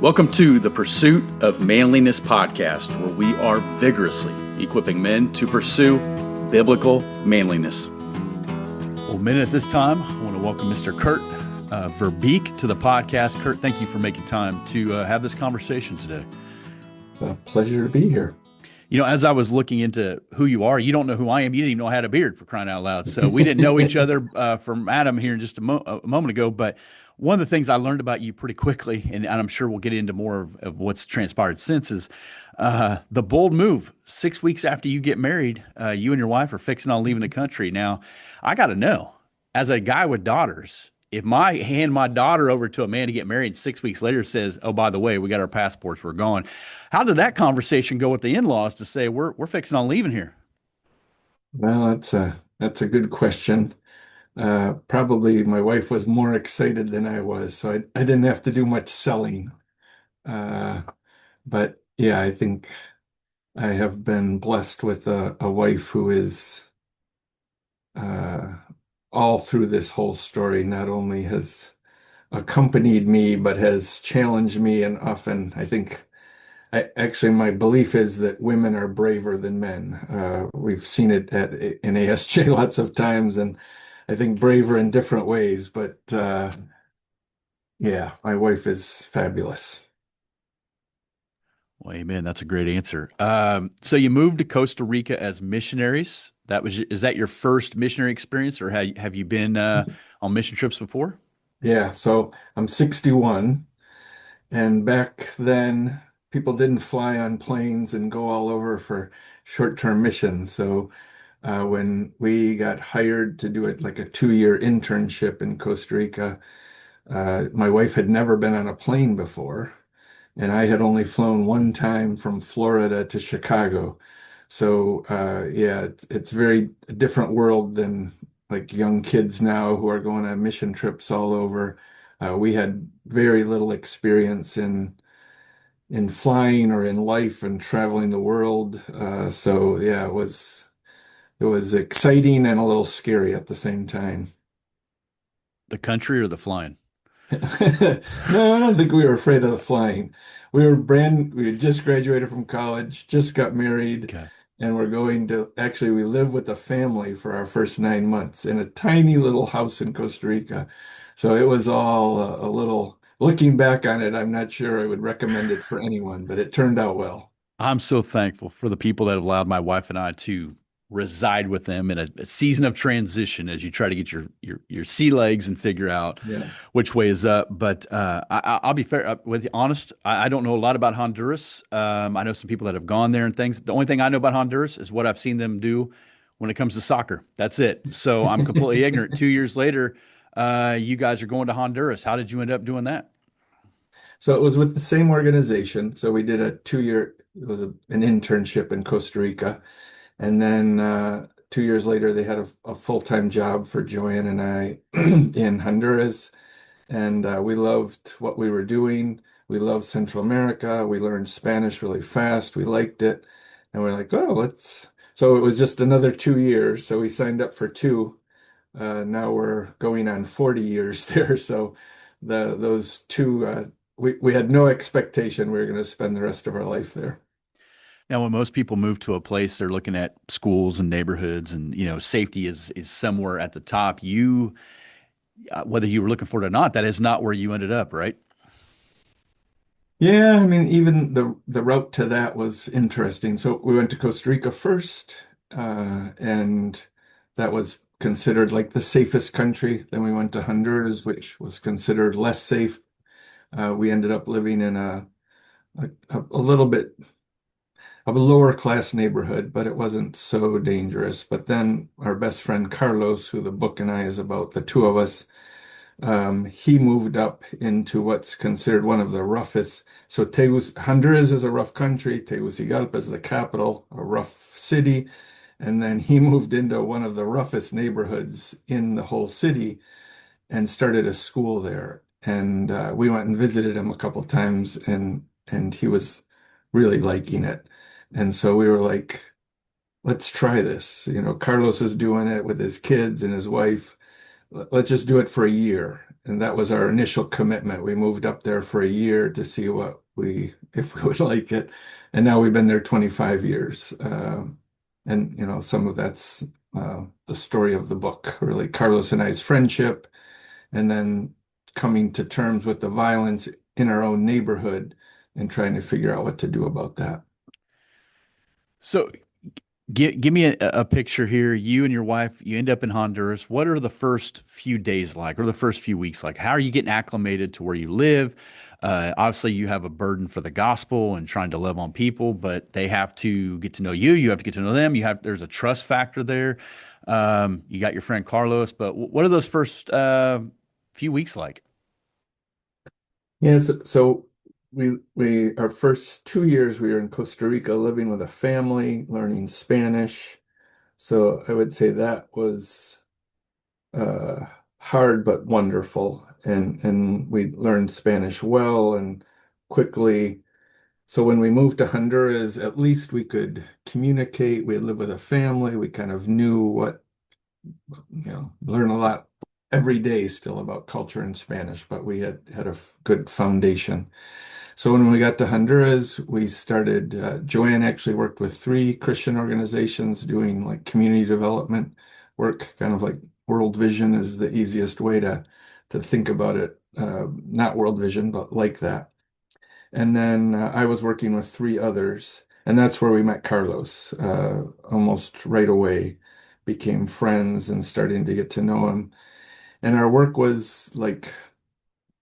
Welcome to the Pursuit of Manliness podcast, where we are vigorously equipping men to pursue biblical manliness. Well, men, at this time, I want to welcome Mr. Kurt Ver Beek to the podcast. Kurt, thank you for making time to have this conversation today. A pleasure to be here. You know, as I was looking into who you are, you don't know who I am. You didn't even know I had a beard, for crying out loud. So we didn't know each other from Adam here just a moment ago. But one of the things I learned about you pretty quickly, and I'm sure we'll get into more of what's transpired since, is the bold move. 6 weeks after you get married, you and your wife are fixing on leaving the country. Now, I got to know, as a guy with daughters, if I hand my daughter over to a man to get married, 6 weeks later says, "Oh, by the way, we got our passports, we're gone." How did that conversation go with the in-laws to say we're fixing on leaving here? Well, that's a good question. Probably my wife was more excited than I was, so I didn't have to do much selling. Uh, but yeah, I think I have been blessed with a wife who is uh, all through this whole story, not only has accompanied me, but has challenged me. And often, I think, actually, my belief is that women are braver than men. We've seen it in ASJ lots of times, and I think braver in different ways. But yeah, my wife is fabulous. Well, amen. That's a great answer. So you moved to Costa Rica as missionaries. Is that your first missionary experience, or have you been on mission trips before? Yeah, so I'm 61, and back then people didn't fly on planes and go all over for short-term missions. So when we got hired to do it like a 2-year internship in Costa Rica, my wife had never been on a plane before, and I had only flown one time from Florida to Chicago. So yeah, it's very different world than like young kids now who are going on mission trips all over. We had very little experience in flying or in life and traveling the world. So yeah, it was exciting and a little scary at the same time. The country or the flying? No, I don't think we were afraid of the flying. We had just graduated from college, just got married, Okay. and actually, we lived with a family for our first 9 months in a tiny little house in Costa Rica. So it was all a little, looking back on it, I'm not sure I would recommend it for anyone, but it turned out well. I'm so thankful for the people that have allowed my wife and I to reside with them in a season of transition as you try to get your sea legs and figure out Yeah. which way is up. But I'll be fair with you, honest. I don't know a lot about Honduras. I know some people that have gone there and things. The only thing I know about Honduras is what I've seen them do when it comes to soccer. That's it. So I'm completely ignorant. 2 years later, you guys are going to Honduras. How did you end up doing that? So it was with the same organization. So we did a 2-year, it was an internship in Costa Rica. And then 2 years later, they had a full-time job for Joanne and I in Honduras. And we loved what we were doing. We loved Central America. We learned Spanish really fast. We liked it. And we're like, oh, let's. So it was just another 2 years. So we signed up for two. Now we're going on 40 years there. So those two, we had no expectation we were going to spend the rest of our life there. Now, when most people move to a place, they're looking at schools and neighborhoods, and safety is somewhere at the top. Whether you were looking for it or not, that is not where you ended up, right? Yeah, I mean, even the route to that was interesting. So we went to Costa Rica first, and that was considered like the safest country. Then we went to Honduras, which was considered less safe. We ended up living in a little bit of a lower class neighborhood, but it wasn't so dangerous. But then our best friend Carlos, who the book and I is about, the two of us, he moved up into what's considered one of the roughest. So Honduras is a rough country. Tegucigalpa is the capital, a rough city. And then he moved into one of the roughest neighborhoods in the whole city and started a school there. And we went and visited him a couple times, and he was really liking it. And so we were like, let's try this. Carlos is doing it with his kids and his wife. Let's just do it for a year. and that was our initial commitment. We moved up there for a year to see if we would like it. And now we've been there 25 years. And, some of that's the story of the book, really Carlos and I's friendship, and then coming to terms with the violence in our own neighborhood and trying to figure out what to do about that. So give me a picture here. You and your wife, you end up in Honduras. What are the first few days like, or the first few weeks like? How are you getting acclimated to where you live? Obviously, you have a burden for the gospel and trying to love on people, but they have to get to know you. You have to get to know them. There's a trust factor there. You got your friend Carlos, but what are those first few weeks like? Yes, so we our first 2 years we were in Costa Rica living with a family, learning Spanish. So I would say that was uh, hard but wonderful, and we learned Spanish well and quickly. So when we moved to Honduras, at least we could communicate. We lived with a family. We kind of knew learn a lot every day still about culture in Spanish, but we had a good foundation. So when we got to Honduras, we started, Joanne actually worked with 3 Christian organizations doing like community development work, kind of like World Vision is the easiest way to think about it. Not World Vision, but like that. And then I was working with 3 others, and that's where we met Carlos. Almost right away, became friends and starting to get to know him. And our work was like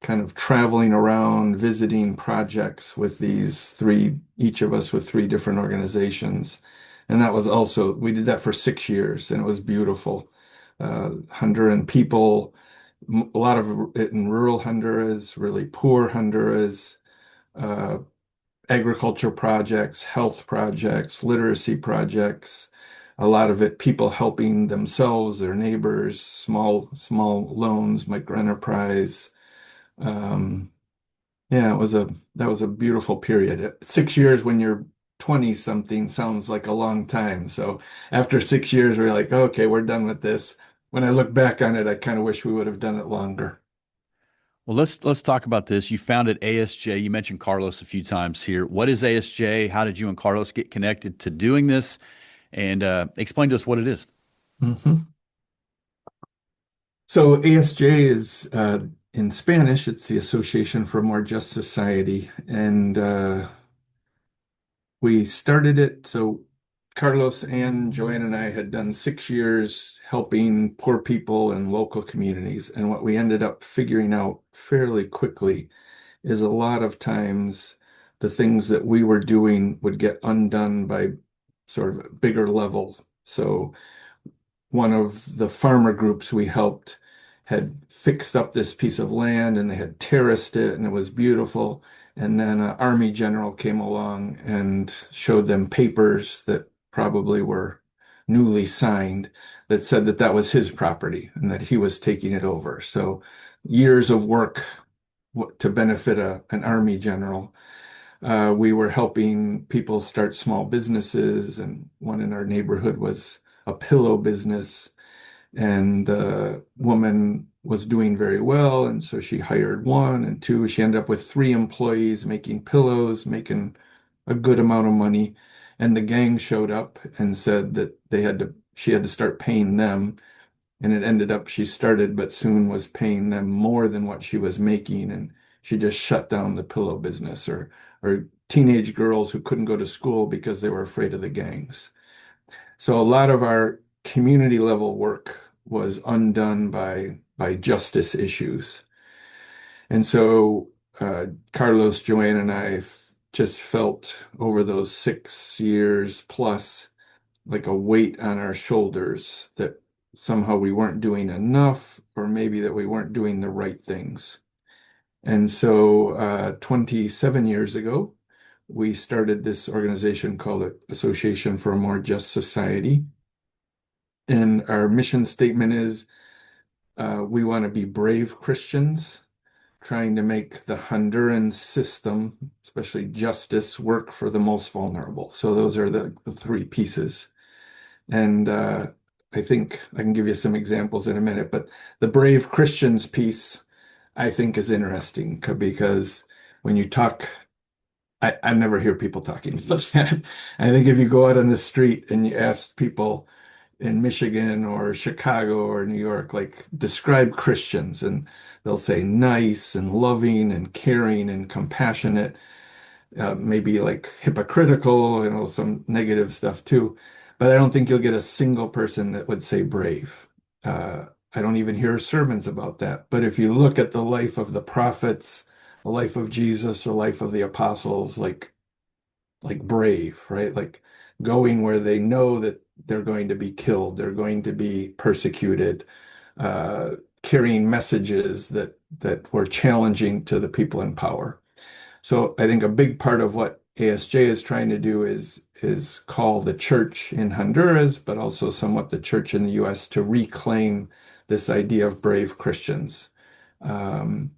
kind of traveling around, visiting projects with these 3, each of us with 3 different organizations. And that was also, we did that for 6 years, and it was beautiful. Honduran people, a lot of it in rural Honduras, really poor Honduras, uh, agriculture projects, health projects, literacy projects, a lot of it people helping themselves, their neighbors, small loans, micro enterprise. Um, yeah, that was a beautiful period. 6 years when you're 20 something sounds like a long time. So after 6 years, we're like, okay, we're done with this. When I look back on it, I kind of wish we would have done it longer. Well, let's talk about this. You founded ASJ. You mentioned Carlos a few times here. What is ASJ? How did you and Carlos get connected to doing this? And explain to us what it is. Mhm. So ASJ is in Spanish, it's the Association for a More Just Society, and we started it. So Carlos and Joanne and I had done 6 years helping poor people in local communities, and what we ended up figuring out fairly quickly is a lot of times the things that we were doing would get undone by sort of bigger level. So one of the farmer groups we helped had fixed up this piece of land and they had terraced it and it was beautiful. And then an army general came along and showed them papers that probably were newly signed that said that that was his property and that he was taking it over. So years of work to benefit an army general. We were helping people start small businesses, and one in our neighborhood was a pillow business, and the woman was doing very well, and so she hired 1 and 2. She ended up with 3 employees making pillows, making a good amount of money, and the gang showed up and said that she had to start paying them, and it ended up she started, but soon was paying them more than what she was making, and she just shut down the pillow business, or teenage girls who couldn't go to school because they were afraid of the gangs. So a lot of our community level work was undone by justice issues. And so Carlos, Joanne, and I just felt over those 6 years plus like a weight on our shoulders that somehow we weren't doing enough, or maybe that we weren't doing the right things. And so 27 years ago, we started this organization called the Association for a More Just Society. And our mission statement is we want to be brave Christians trying to make the Honduran system, especially justice, work for the most vulnerable. So those are the 3 pieces. And I think I can give you some examples in a minute, but the brave Christians piece, I think is interesting because when you talk, I never hear people talking about that. I think if you go out on the street and you ask people in Michigan or Chicago or New York, like describe Christians, and they'll say nice and loving and caring and compassionate, maybe like hypocritical, some negative stuff too. But I don't think you'll get a single person that would say brave. I don't even hear sermons about that. But if you look at the life of the prophets, the life of Jesus, the life of the apostles, like brave, right? Like going where they know that they're going to be killed, they're going to be persecuted, uh, carrying messages that were challenging to the people in power. So I think a big part of what ASJ is trying to do is call the church in Honduras, but also somewhat the church in the U.S. to reclaim this idea of brave Christians. Um,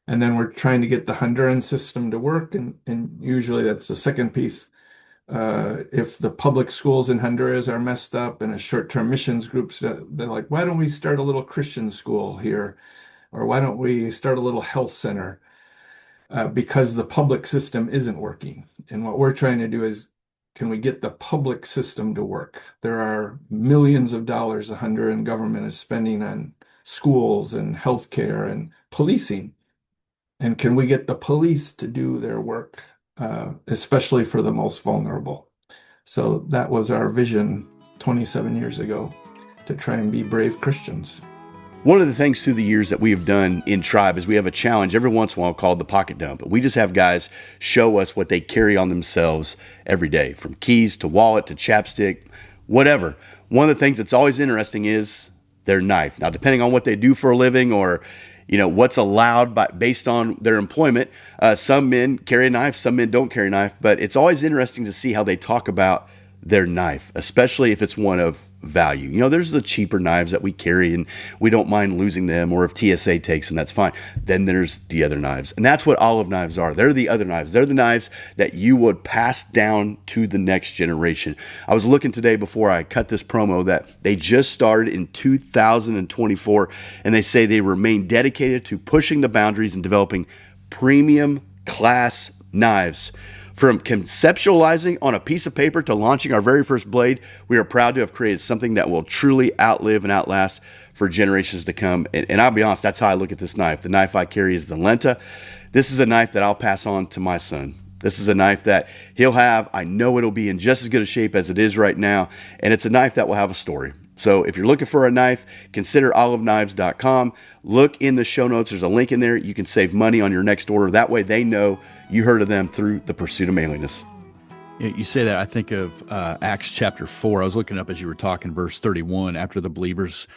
and then we're trying to get the Honduran system to work, and usually that's the second piece. If the public schools in Honduras are messed up and a short-term missions groups, they're like, why don't we start a little Christian school here? Or why don't we start a little health center? Because the public system isn't working. And what we're trying to do is, can we get the public system to work? There are millions of dollars the Honduran government is spending on schools and healthcare and policing. And can we get the police to do their work, especially for the most vulnerable? So that was our vision 27 years ago, to try and be brave Christians. One of the things through the years that we have done in Tribe is we have a challenge every once in a while called the Pocket Dump. We just have guys show us what they carry on themselves every day, from keys to wallet to chapstick, whatever. One of the things that's always interesting is their knife. Now, depending on what they do for a living or what's allowed based on their employment, some men carry a knife, some men don't carry a knife, but it's always interesting to see how they talk about their knife, especially if it's one of value. There's the cheaper knives that we carry and we don't mind losing them, or if TSA takes them, that's fine. Then there's the other knives. And that's what olive knives are. They're the other knives. They're the knives that you would pass down to the next generation. I was looking today before I cut this promo that they just started in 2024, and they say they remain dedicated to pushing the boundaries and developing premium class knives. From conceptualizing on a piece of paper to launching our very first blade, we are proud to have created something that will truly outlive and outlast for generations to come. And I'll be honest, that's how I look at this knife. The knife I carry is the Lenta. This is a knife that I'll pass on to my son. This is a knife that he'll have. I know it'll be in just as good a shape as it is right now. And it's a knife that will have a story. So if you're looking for a knife, consider oliveknives.com. Look in the show notes. There's a link in there. You can save money on your next order. That way they know you heard of them through the pursuit of manliness. You say that, I think of Acts chapter 4. I was looking up as you were talking, verse 31. After the believers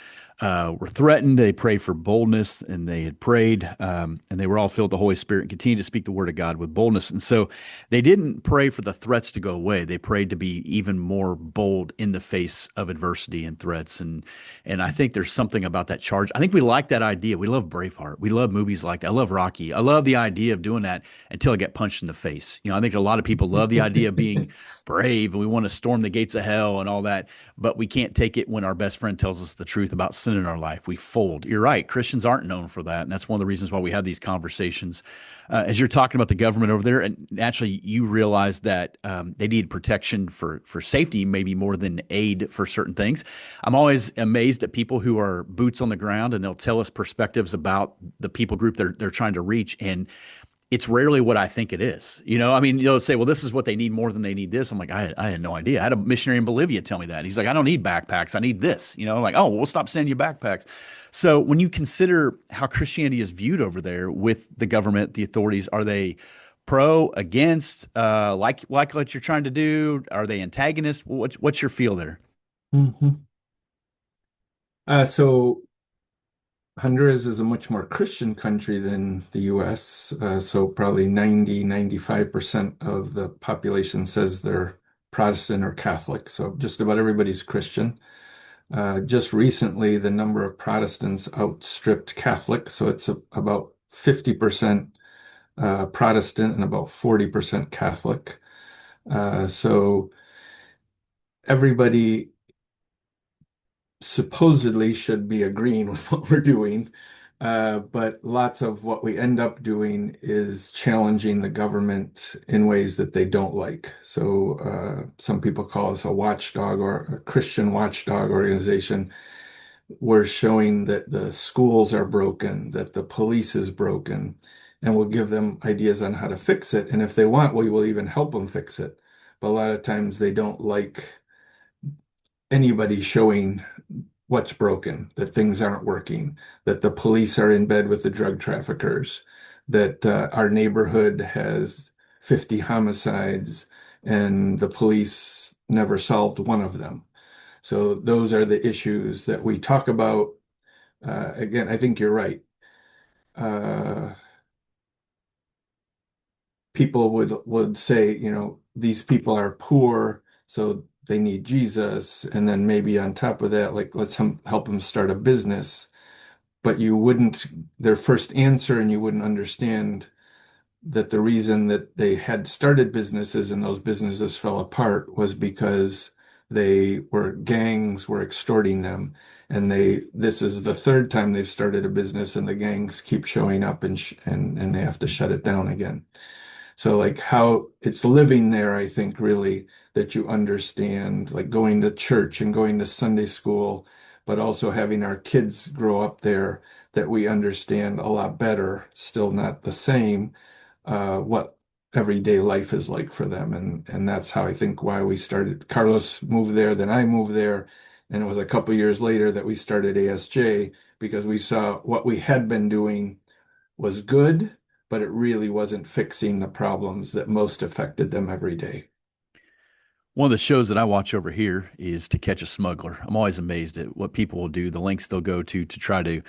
were threatened, they prayed for boldness, and they had prayed, and they were all filled with the Holy Spirit and continued to speak the word of God with boldness. And so they didn't pray for the threats to go away. They prayed to be even more bold in the face of adversity and threats. And I think there's something about that charge. I think we like that idea. We love Braveheart. We love movies like that. I love Rocky. I love the idea of doing that until I get punched in the face. I think a lot of people love the idea of being brave, and we want to storm the gates of hell and all that, but we can't take it when our best friend tells us the truth about sin in our life. We fold. You're right. Christians aren't known for that, and that's one of the reasons why we have these conversations. As you're talking about the government over there, and naturally you realize that they need protection for safety, maybe more than aid for certain things. I'm always amazed at people who are boots on the ground, and they'll tell us perspectives about the people group they're trying to reach, and it's rarely what I think it is. You'll say, well, this is what they need more than they need this. I'm like, I had no idea. I had a missionary in Bolivia tell me that. He's like, I don't need backpacks. I need this. Like, oh, we'll stop sending you backpacks. So when you consider how Christianity is viewed over there with the government, the authorities, are they pro, against, like what you're trying to do? Are they antagonists? What's your feel there? Mhm. So Honduras is a much more Christian country than the US. So probably 95% of the population says they're Protestant or Catholic. So just about everybody's Christian. Just recently, the number of Protestants outstripped Catholics. So it's about 50% Protestant and about 40% Catholic. So everybody supposedly should be agreeing with what we're doing. But lots of what we end up doing is challenging the government in ways that they don't like. So some people call us a watchdog or a Christian watchdog organization. We're showing that the schools are broken, that the police is broken, and we'll give them ideas on how to fix it. And if they want, we will even help them fix it. But a lot of times they don't like anybody showing what's broken, that things aren't working, that the police are in bed with the drug traffickers, that our neighborhood has 50 homicides and the police never solved one of them. So those are the issues that we talk about. Again, I think you're right. Uh, People would say, these people are poor, so they need Jesus, and then maybe on top of that, like let's help them start a business. But you wouldn't, their first answer, and you wouldn't understand that the reason that they had started businesses and those businesses fell apart was because gangs were extorting them. And this is the third time they've started a business and the gangs keep showing up and they have to shut it down again. So like how it's living there, I think really that you understand, like going to church and going to Sunday school, but also having our kids grow up there, that we understand a lot better, still not the same, what everyday life is like for them. And that's how I think why we started. Carlos moved there, then I moved there. And it was a couple years later that we started ASJ because we saw what we had been doing was good, but it really wasn't fixing the problems that most affected them every day. One of the shows that I watch over here is To Catch a Smuggler. I'm always amazed at what people will do, the lengths they'll go to try to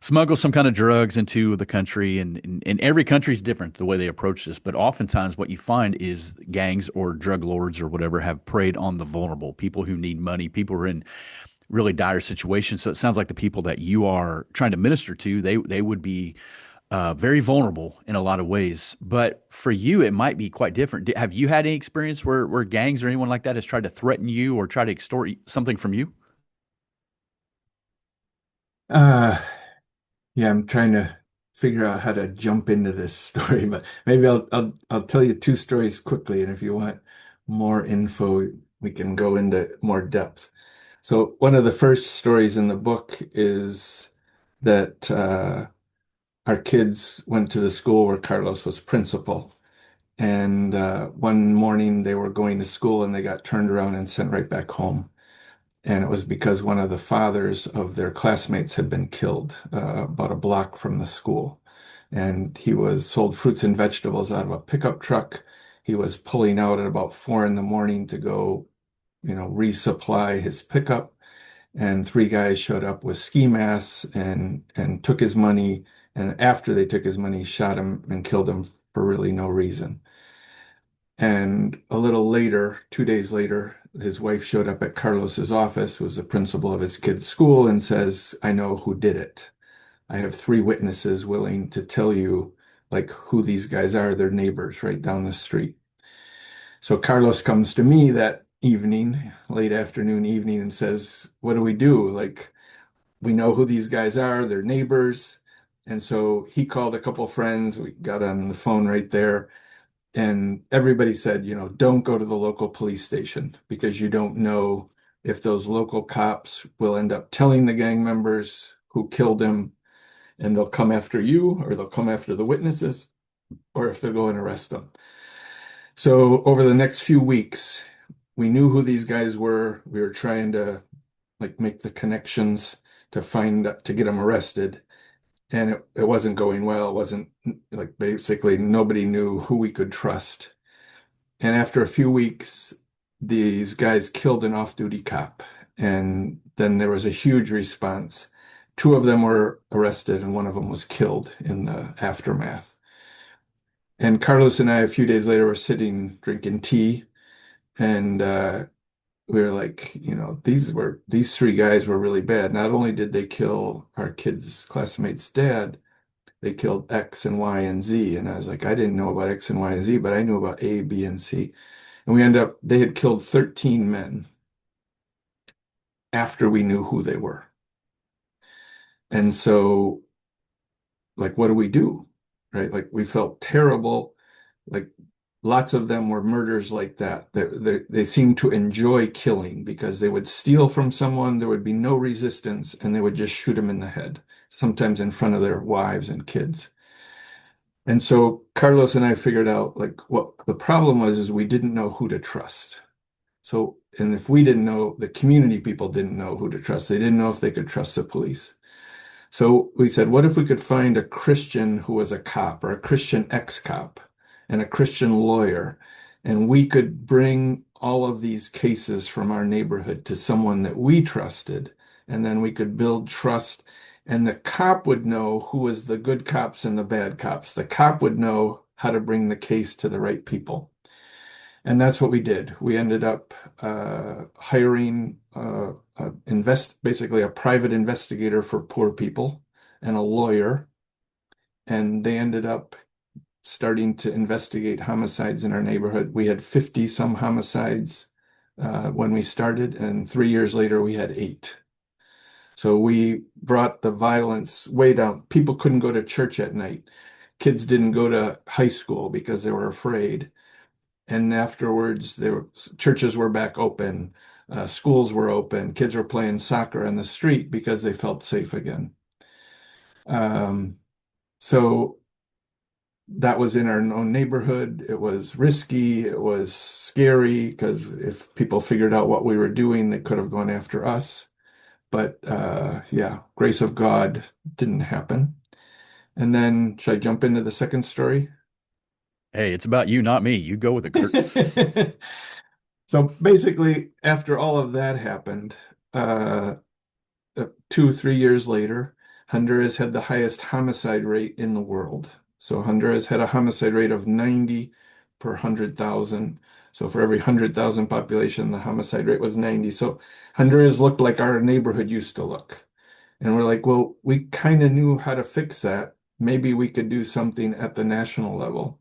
smuggle some kind of drugs into the country. And every country is different the way they approach this. But oftentimes what you find is gangs or drug lords or whatever have preyed on the vulnerable, people who need money, people who are in really dire situations. So it sounds like the people that you are trying to minister to, they would be very vulnerable in a lot of ways. But for you, it might be quite different. Have you had any experience where gangs or anyone like that has tried to threaten you or try to extort something from you? Uh, yeah, I'm trying to figure out how to jump into this story, but maybe I'll tell you two stories quickly, and if you want more info, we can go into more depth. So one of the first stories in the book is that our kids went to the school where Carlos was principal. And one morning they were going to school and they got turned around and sent right back home. And it was because one of the fathers of their classmates had been killed about a block from the school. And he was sold fruits and vegetables out of a pickup truck. He was pulling out at about 4 a.m. to go, resupply his pickup. And three guys showed up with ski masks and took his money. And after they took his money, shot him and killed him for really no reason. And a little later, 2 days later, his wife showed up at Carlos's office, who was the principal of his kid's school, and says, I know who did it. I have 3 witnesses willing to tell you like who these guys are. They're neighbors right down the street. So Carlos comes to me that evening, late afternoon evening, and says, what do we do? Like, we know who these guys are. They're neighbors. And so he called a couple friends. We got on the phone right there. And everybody said, don't go to the local police station because you don't know if those local cops will end up telling the gang members who killed him and they'll come after you or they'll come after the witnesses or if they'll go and arrest them. So over the next few weeks, we knew who these guys were. We were trying to make the connections to get them arrested. And it wasn't going well. It wasn't basically nobody knew who we could trust. And after a few weeks, these guys killed an off-duty cop. And then there was a huge response. 2 of them were arrested and one of them was killed in the aftermath. And Carlos and I, a few days later, were sitting drinking tea. And we were like, these 3 guys were really bad. Not only did they kill our kid's classmate's dad, they killed X and Y and Z. And I was like, I didn't know about X and Y and Z, but I knew about A, B, and C. And they had killed 13 men after we knew who they were. And so like, what do we do? Right? Like, we felt terrible. Like, lots of them were murders like that. They seemed to enjoy killing because they would steal from someone, there would be no resistance, and they would just shoot them in the head, sometimes in front of their wives and kids. And so Carlos and I figured out, like, what the problem was is we didn't know who to trust. So, and if we didn't know, the community people didn't know who to trust. They didn't know if they could trust the police. So we said, what if we could find a Christian who was a cop, or a Christian ex-cop, and a Christian lawyer, and we could bring all of these cases from our neighborhood to someone that we trusted, and then we could build trust, and the cop would know who was the good cops and the bad cops. The cop would know how to bring the case to the right people. And that's what we did. We ended up hiring basically a private investigator for poor people and a lawyer. And they ended up starting to investigate homicides in our neighborhood. We had 50 some homicides when we started, and 3 years later we had 8. So we brought the violence way down. People couldn't go to church at night. Kids didn't go to high school because they were afraid. And afterwards, churches were back open, schools were open, kids were playing soccer in the street because they felt safe again. So that was in our own neighborhood. It was risky. It was scary because if people figured out what we were doing, they could have gone after us. But yeah, grace of God didn't happen. And then, should I jump into the second story? Hey, it's about you, not me. You go with it, Kurt. So basically, after all of that happened, 2-3 years later, Honduras had the highest homicide rate in the world. So Honduras had a homicide rate of 90 per 100,000. So for every 100,000 population, the homicide rate was 90. So Honduras looked like our neighborhood used to look. And we're like, well, we kind of knew how to fix that. Maybe we could do something at the national level.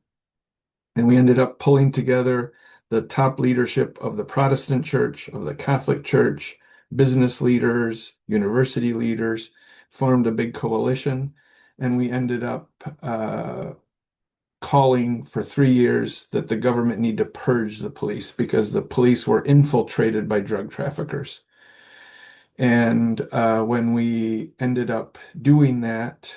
And we ended up pulling together the top leadership of the Protestant church, of the Catholic church, business leaders, university leaders, formed a big coalition. And we ended up calling for 3 years that the government need to purge the police because the police were infiltrated by drug traffickers. And when we ended up doing that,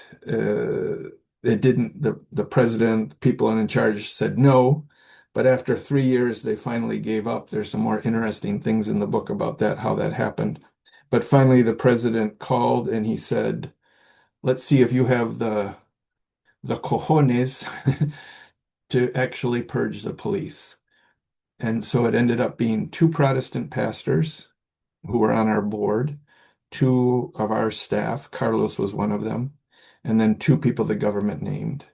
it didn't, the president, people in charge said no, but after 3 years, they finally gave up. There's some more interesting things in the book about that, how that happened. But finally, the president called and he said, let's see if you have the cojones to actually purge the police. And so it ended up being 2 Protestant pastors who were on our board, 2 of our staff, Carlos was one of them, and then 2 people the government named.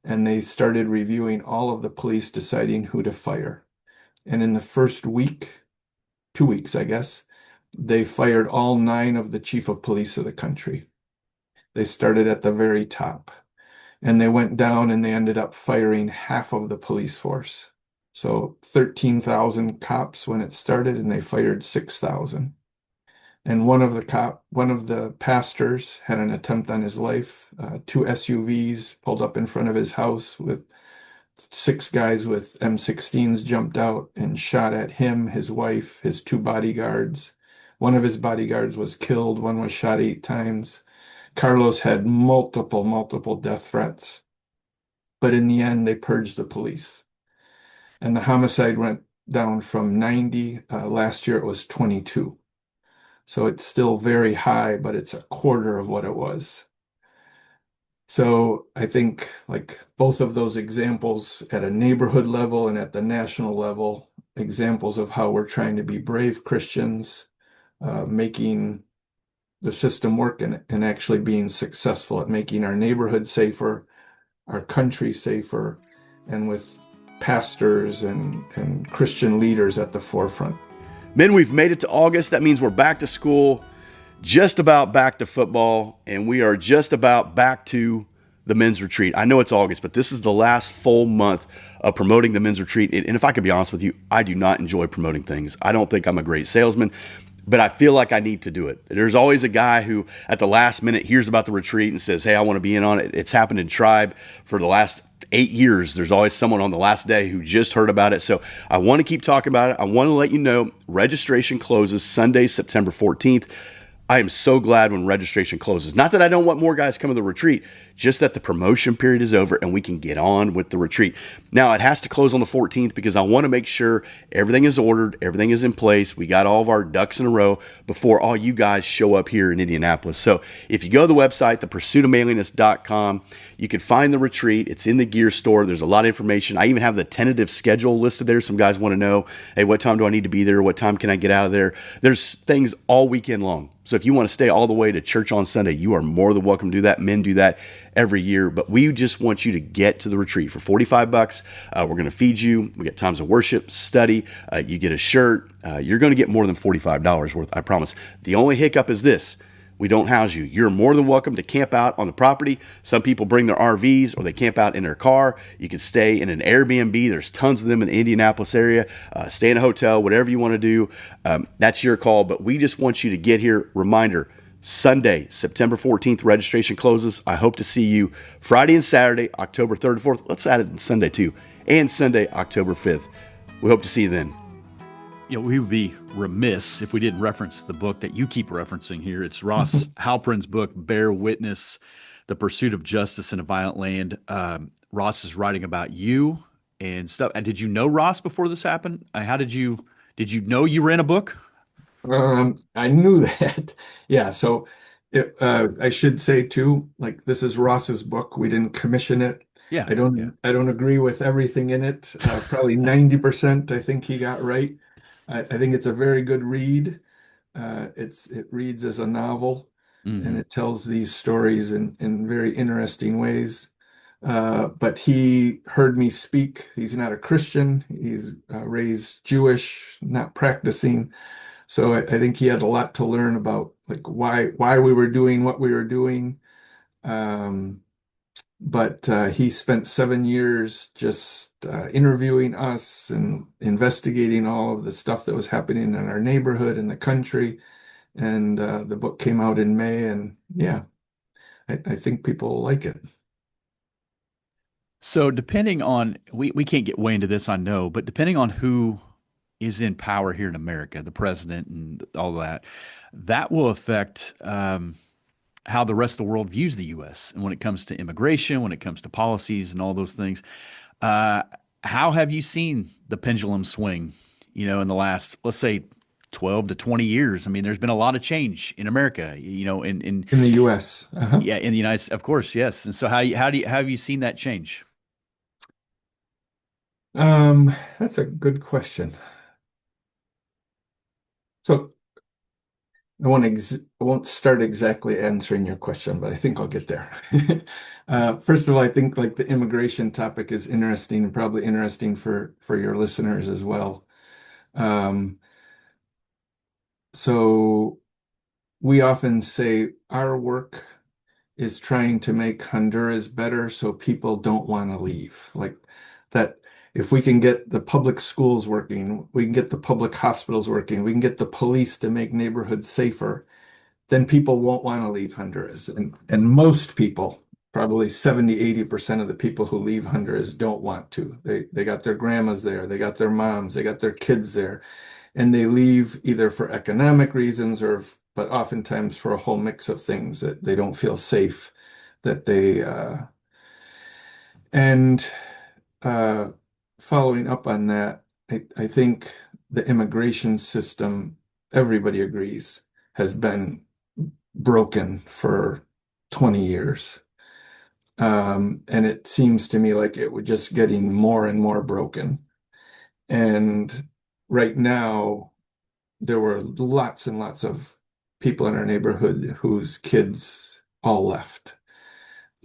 And they started reviewing all of the police, deciding who to fire. And in the first week, 2 weeks, I guess, they fired all 9 of the chief of police of the country. They started at the very top. And they went down and they ended up firing half of the police force. So 13,000 cops when it started, and they fired 6,000. And one of the pastors had an attempt on his life. 2 SUVs pulled up in front of his house with 6 guys with M16s jumped out and shot at him, his wife, his 2 bodyguards. One of his bodyguards was killed. One was shot 8 times. Carlos had multiple death threats. But in the end, they purged the police. And the homicide went down from 90. Last year, it was 22. So it's still very high, but it's a quarter of what it was. So I think like both of those examples at a neighborhood level and at the national level, examples of how we're trying to be brave Christians, making the system work and actually being successful at making our neighborhood safer, our country safer, and with pastors and Christian leaders at the forefront. Men, we've made it to August. That means we're back to school, just about back to football, and we are just about back to the men's retreat. I know it's August, but this is the last full month of promoting the men's retreat. And if I could be honest with you, I do not enjoy promoting things. I don't think I'm a great salesman. but I feel like I need to do it. There's always a guy who at the last minute hears about the retreat and says, hey, I want to be in on it. It's happened in Tribe for the last 8 years. There's always someone on the last day who just heard about it. So I want to keep talking about it. I want to let you know registration closes Sunday, September 14th. I am so glad when registration closes. Not that I don't want more guys coming to the retreat, just that the promotion period is over and we can get on with the retreat. Now, it has to close on the 14th because I want to make sure everything is ordered, everything is in place. We got all of our ducks in a row before all you guys show up here in Indianapolis. So if you go to the website, thepursuitofmanliness.com, you can find the retreat. It's in the gear store. There's a lot of information. I even have the tentative schedule listed there. Some guys want to know, hey, what time do I need to be there? What time can I get out of there? There's things all weekend long. So if you want to stay all the way to church on Sunday, you are more than welcome to do that. Men do that every year, but we just want you to get to the retreat for $45. We're going to feed you. We get times of worship, study. You get a shirt. You're going to get more than $45 worth, I promise. The only hiccup is this. We don't house you. You're more than welcome to camp out on the property. Some people bring their RVs or they camp out in their car. You can stay in an Airbnb. There's tons of them in the Indianapolis area. Stay in a hotel, whatever you want to do. That's your call, but we just want you to get here. Reminder, Sunday, September 14th, registration closes. I hope to see you Friday and Saturday, October 3rd and 4th. Let's add it on Sunday too. And Sunday, October 5th. We hope to see you then. We would be remiss if we didn't reference the book that you keep referencing here. It's Ross Halprin's book, Bear Witness, The Pursuit of Justice in a Violent Land. Ross is writing about you and stuff. And did you know Ross before this happened? How did you know you were in a book? I knew that. Yeah. So I should say too, like this is Ross's book. We didn't commission it. Yeah. I don't agree with everything in it. Probably 90% I think he got right. I think it's a very good read. It reads as a novel, and it tells these stories in very interesting ways. But he heard me speak. He's not a Christian. He's raised Jewish, not practicing. So I think he had a lot to learn about like why we were doing what we were doing. But he spent 7 years just interviewing us and investigating all of the stuff that was happening in our neighborhood and the country. And the book came out in May, and yeah, I think people will like it. So depending on, we can't get way into this, I know, but depending on who is in power here in America, the president and all that, that will affect how the rest of the world views the U.S. And when it comes to immigration, when it comes to policies and all those things. How have you seen the pendulum swing, in the last, let's say, 12 to 20 years? I mean, there's been a lot of change in America, in the U.S. Yeah, in the United States, of course, yes. And so how have you seen that change? That's a good question. So I won't start exactly answering your question, but I think I'll get there. First of all, I think like the immigration topic is interesting and probably interesting for your listeners as well. So we often say our work is trying to make Honduras better so people don't want to leave. Like that, if we can get the public schools working, we can get the public hospitals working, we can get the police to make neighborhoods safer, then people won't want to leave Honduras. And most people, probably 70–80% of the people who leave Honduras don't want to. They got their grandmas there, they got their moms, they got their kids there, and they leave either for economic reasons but oftentimes for a whole mix of things that they don't feel safe, that they and following up on that, I think the immigration system, everybody agrees, has been broken for 20 years. And it seems to me like it was just getting more and more broken. And right now, there were lots and lots of people in our neighborhood whose kids all left.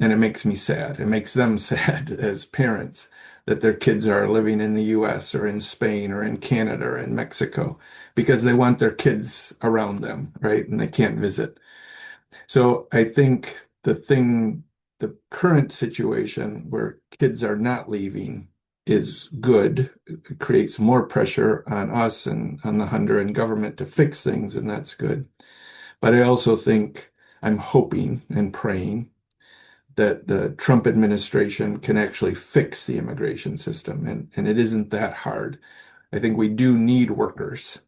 And it makes me sad. It makes them sad as parents that their kids are living in the US or in Spain or in Canada or in Mexico because they want their kids around them, right? And they can't visit. So I think the current situation where kids are not leaving is good. It creates more pressure on us and on the Honduran government to fix things, and that's good. But I also think I'm hoping and praying that the Trump administration can actually fix the immigration system, and it isn't that hard. I think we do need workers.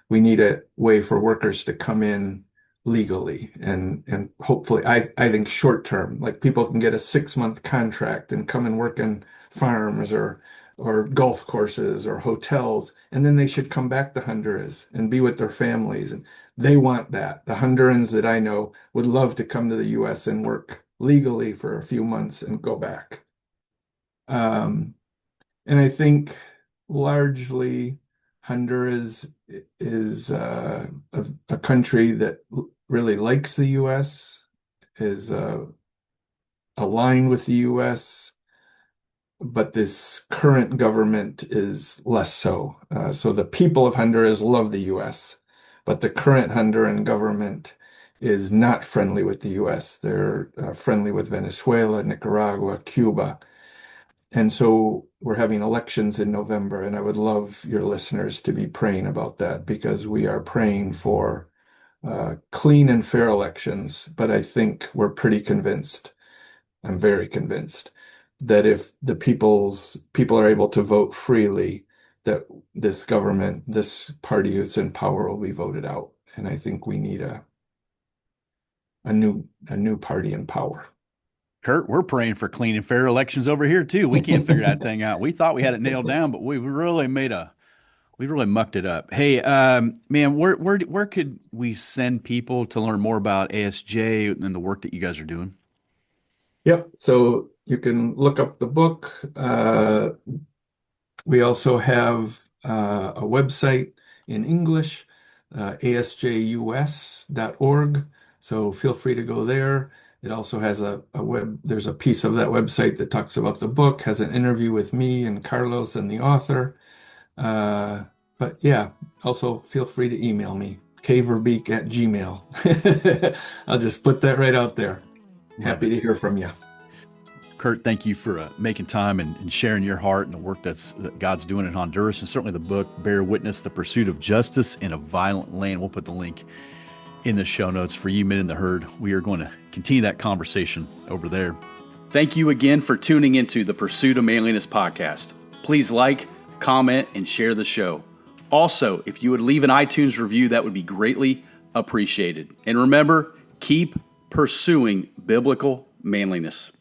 We need a way for workers to come in legally and hopefully I think short term, like people can get a 6-month contract and come and work in farms or golf courses or hotels, and then they should come back to Honduras and be with their families. And they want that. The Hondurans that I know would love to come to the US and work legally for a few months and go back. And I think largely Honduras is a country that really likes the US, is aligned with the US, but this current government is less so. So the people of Honduras love the US, but the current Honduran government is not friendly with the US. They're friendly with Venezuela, Nicaragua, Cuba. And so we're having elections in November, and I would love your listeners to be praying about that, because we are praying for clean and fair elections. But I think we're pretty convinced, I'm very convinced, that if the people are able to vote freely, that this government, this party who's in power, will be voted out. And I think we need a new party in power. Kurt, we're praying for clean and fair elections over here too. We can't figure that thing out. We thought we had it nailed down, but we really mucked it up. Hey, man, where could we send people to learn more about ASJ and the work that you guys are doing? Yep. So you can look up the book. We also have a website in English, asjus.org. So feel free to go there. It also has there's a piece of that website that talks about the book, has an interview with me and Carlos and the author. But yeah, also feel free to email me, kverbeek@gmail. I'll just put that right out there. Happy to hear from you. Kurt, thank you for making time and sharing your heart and the work that God's doing in Honduras, and certainly the book, Bear Witness, The Pursuit of Justice in a Violent Land. We'll put the link in the show notes for you men in the herd. We are going to continue that conversation over there. Thank you again for tuning into the Pursuit of Manliness podcast. Please like, comment, and share the show. Also, if you would leave an iTunes review, that would be greatly appreciated. And remember, keep pursuing biblical manliness.